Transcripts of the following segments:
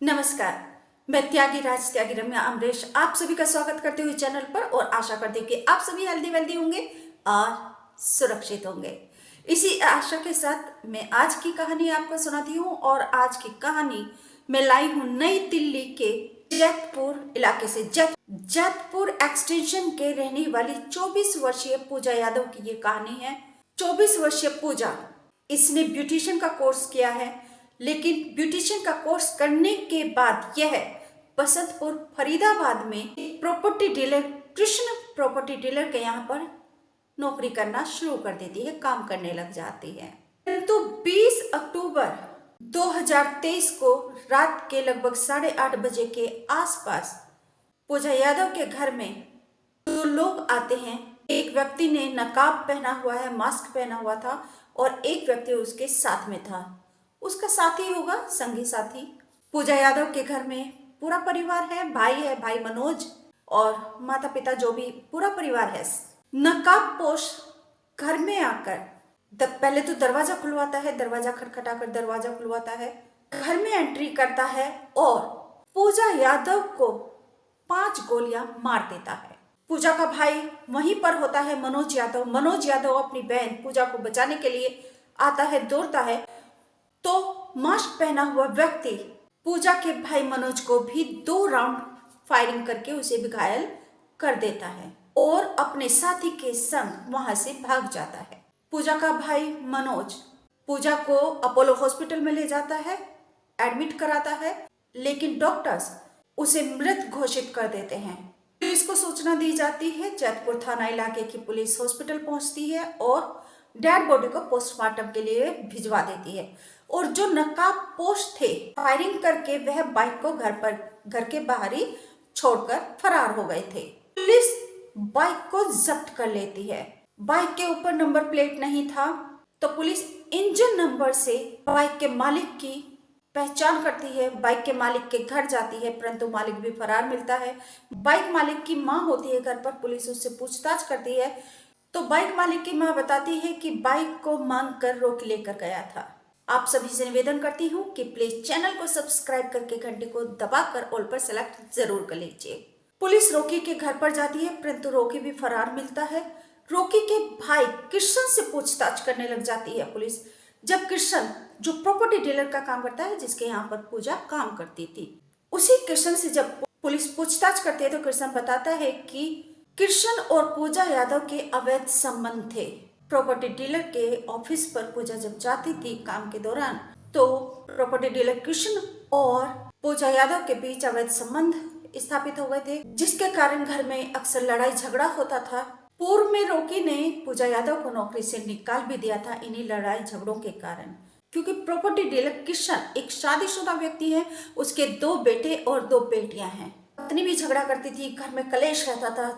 नमस्कार। मैं त्यागी राज त्यागी रम्या अमरीश आप सभी का स्वागत करते हुए चैनल पर और आशा करती हूँ कि आप सभी हेल्दी वेल्दी होंगे और सुरक्षित होंगे। इसी आशा के साथ मैं आज की कहानी आपको सुनाती हूँ और आज की कहानी मैं लाई हूँ नई दिल्ली के जैतपुर इलाके से। जैतपुर एक्सटेंशन के रहने वाली 24 वर्षीय पूजा यादव की ये कहानी है। 24 वर्षीय पूजा, इसने ब्यूटिशियन का कोर्स किया है, लेकिन ब्यूटिशियन का कोर्स करने के बाद यह बसंतपुर फरीदाबाद में property dealer Krishna property dealer के यहाँ पर नौकरी करना शुरू कर देती है, काम करने लग जाती है। परंतु 20 अक्टूबर 2023 को रात के लगभग 8:30 बजे के आसपास पूजा यादव के घर में दो लोग आते हैं। एक व्यक्ति ने नकाब पहना हुआ है, मास्क पहना हुआ था और एक व्यक्ति उसके साथ में था। उसका साथी होगा, संगी साथी। पूजा यादव के घर में पूरा परिवार है, भाई मनोज और माता पिता, जो भी पूरा परिवार है। नकाबपोश घर में आकर पहले तो दरवाजा खुलवाता है, दरवाजा खटखटाकर दरवाजा खुलवाता है, घर में एंट्री करता है और पूजा यादव को 5 गोलियां मार देता है। पूजा का भाई वहीं पर होता है, मनोज यादव। मनोज यादव अपनी बहन पूजा को बचाने के लिए आता है, दौड़ता है, तो मास्क पहना हुआ व्यक्ति पूजा के भाई मनोज को भी 2 राउंड फायरिंग करके उसे भी घायल कर देता है और अपने साथी के संग वहां से भाग जाता है। पूजा का भाई मनोज पूजा को अपोलो हॉस्पिटल में ले जाता है, एडमिट कराता है, लेकिन डॉक्टर्स उसे मृत घोषित कर देते हैं। पुलिस को सूचना दी जाती है, जैतपुर थाना इलाके की पुलिस हॉस्पिटल पहुंचती है और डेड बॉडी को पोस्टमार्टम के लिए भिजवा देती है। और जो नकाबपोश थे, फायरिंग करके वह बाइक को घर के बाहर ही छोड़कर फरार हो गए थे। पुलिस बाइक को जब्त कर लेती है। बाइक के ऊपर नंबर प्लेट नहीं था, तो पुलिस इंजन नंबर से बाइक के मालिक की पहचान करती है, बाइक के मालिक के घर जाती है, परंतु मालिक भी फरार मिलता है। बाइक मालिक की माँ होती है घर पर, पुलिस उससे पूछताछ करती है, तो बाइक मालिक की माँ बताती है कि बाइक को मांग कर रोकी लेकर गया था। आप सभी से निवेदन करती हूँ कि प्लीज चैनल को सब्सक्राइब करके घंटे को दबाकर ऑल पर सेलेक्ट जरूर कर लीजिए। पुलिस रोकी के घर पर जाती है, परंतु रोकी भी फरार मिलता है। रोकी के भाई कृष्ण से पूछताछ करने लग जाती है पुलिस। जब कृष्ण, जो प्रॉपर्टी डीलर का काम करता है, जिसके यहाँ पर पूजा काम करती थी, उसी कृष्ण से जब पुलिस पूछताछ करती है तो कृष्ण बताता है कि कृष्ण और पूजा यादव के अवैध संबंध थे। प्रॉपर्टी डीलर के ऑफिस पर पूजा जब जाती थी काम के दौरान, तो प्रॉपर्टी डीलर कृष्ण और पूजा यादव के बीच अवैध संबंध स्थापित हो गए थे, जिसके कारण घर में अक्सर लड़ाई झगड़ा होता था। पूर्व में रोकी ने पूजा यादव को नौकरी से निकाल भी दिया था इन्हीं लड़ाई झगड़ों के कारण, क्योंकि प्रॉपर्टी डीलर कृष्ण एक शादीशुदा व्यक्ति है, उसके 2 बेटे और 2 बेटियां हैं। पत्नी भी झगड़ा करती थी, घर में कलेश रहता था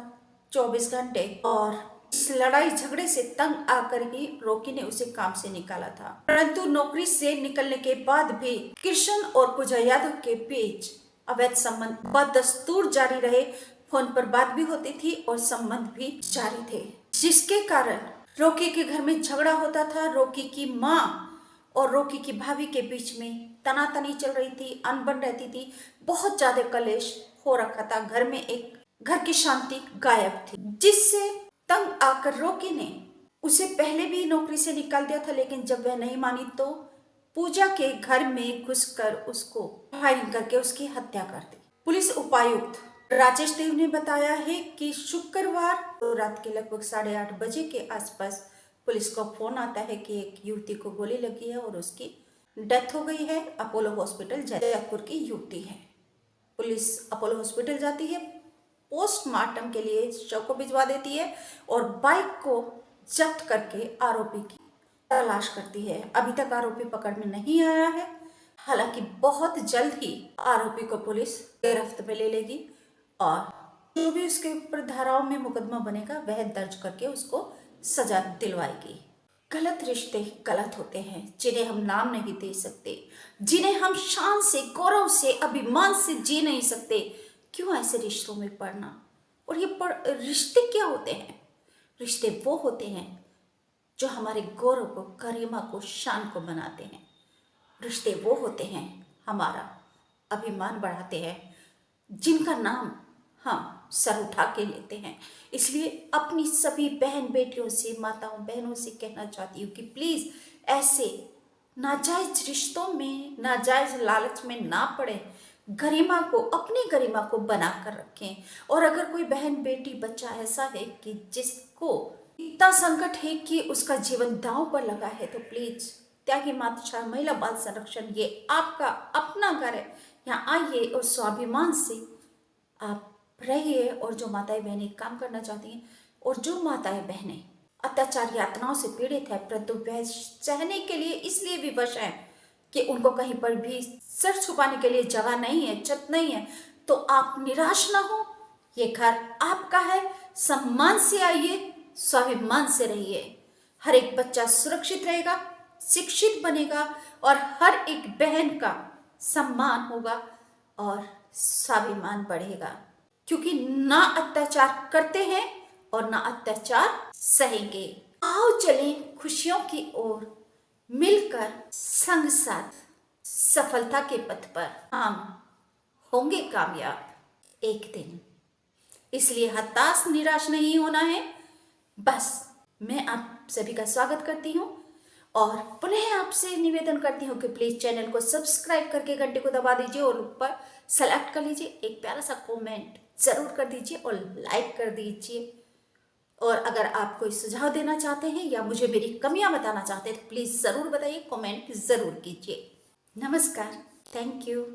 24 घंटे, और इस लड़ाई झगड़े से तंग आकर ही रोकी ने उसे काम से निकाला था। परंतु नौकरी से निकलने के बाद भी कृष्ण और पूजा यादव के बीच अवैध संबंध बदस्तूर जारी रहे। फोन पर बात भी होती थी और संबंध भी जारी थे, जिसके कारण रोकी के घर में झगड़ा होता था। रोकी की माँ और रोकी की भाभी के बीच में तनातनी चल रही थी, अनबन रहती थी, बहुत ज्यादा कलेश हो रखा था। घर की शांति गायब थी, जिससे तंग आकर रोकी ने उसे पहले भी नौकरी से निकाल दिया था, लेकिन जब वह नहीं मानी तो पूजा के घर में घुसकर उसको फायरिंग करके उसकी हत्या कर दी। पुलिस उपायुक्त राजेश देव ने बताया है कि शुक्रवार तो रात के लगभग 8:30 बजे के आसपास पुलिस को फोन आता है कि एक युवती को गोली लगी है और उसकी डेथ हो गई है। अपोलो हॉस्पिटल जैतपुर की युवती है। पुलिस अपोलो हॉस्पिटल जाती है, पोस्टमार्टम के लिए शव को भिजवा देती है और बाइक को जब्त करके आरोपी की तलाश करती है। अभी तक आरोपी पकड़ में नहीं आया है, हालांकि बहुत जल्द ही आरोपी को पुलिस गिरफ्त में ले लेगी और जो भी उसके ऊपर धाराओं में मुकदमा बनेगा वह दर्ज करके उसको सजा दिलवाएगी। गलत रिश्ते गलत होते हैं, जिन्हें हम नाम नहीं दे सकते, जिन्हें हम शान से, गौरव से, अभिमान से जी नहीं सकते। क्यों ऐसे रिश्तों में पड़ना? और ये रिश्ते क्या होते हैं? रिश्ते वो होते हैं जो हमारे गौरव को, गरिमा को, शान को बनाते हैं। रिश्ते वो होते हैं हमारा अभिमान बढ़ाते हैं, जिनका नाम हम सर उठा के लेते हैं। इसलिए अपनी सभी बहन बेटियों से, माताओं बहनों से कहना चाहती हूँ कि प्लीज़ ऐसे नाजायज रिश्तों में, नाजायज लालच में ना पड़े। गरिमा को, अपनी गरिमा को बना कर रखें। और अगर कोई बहन बेटी बच्चा ऐसा है कि जिसको इतना संकट है कि उसका जीवन दांव पर लगा है, तो प्लीज त्यागी मातृ महिला बाल संरक्षण ये आपका अपना घर है। यहाँ आइए और स्वाभिमान से आप रहिए। और जो माताएं बहनें काम करना चाहती हैं और जो माताएं बहनें अत्याचार यातनाओं से पीड़ित है, परंतु वह सहने के लिए इसलिए विवश है कि उनको कहीं पर भी सर छुपाने के लिए जगह नहीं है, छत नहीं है, तो आप निराश ना हो। ये घर आपका है। सम्मान से आइए, स्वाभिमान से रहिए। हर एक बच्चा सुरक्षित रहेगा, शिक्षित बनेगा और हर एक बहन का सम्मान होगा और स्वाभिमान बढ़ेगा। क्योंकि ना अत्याचार करते हैं और ना अत्याचार सहेंगे। आओ चलें खुशियों की ओर, मिलकर संग साथ सफलता के पथ पर हम होंगे कामयाब एक दिन। इसलिए हताश निराश नहीं होना है। बस मैं आप सभी का स्वागत करती हूँ और पुनः आपसे निवेदन करती हूँ कि प्लीज चैनल को सब्सक्राइब करके घंटे को दबा दीजिए और ऊपर सेलेक्ट कर लीजिए, एक प्यारा सा कमेंट जरूर कर दीजिए और लाइक कर दीजिए। और अगर आप कोई सुझाव देना चाहते हैं या मुझे मेरी कमियां बताना चाहते हैं तो प्लीज जरूर बताइए, कमेंट जरूर कीजिए। नमस्कार, थैंक यू।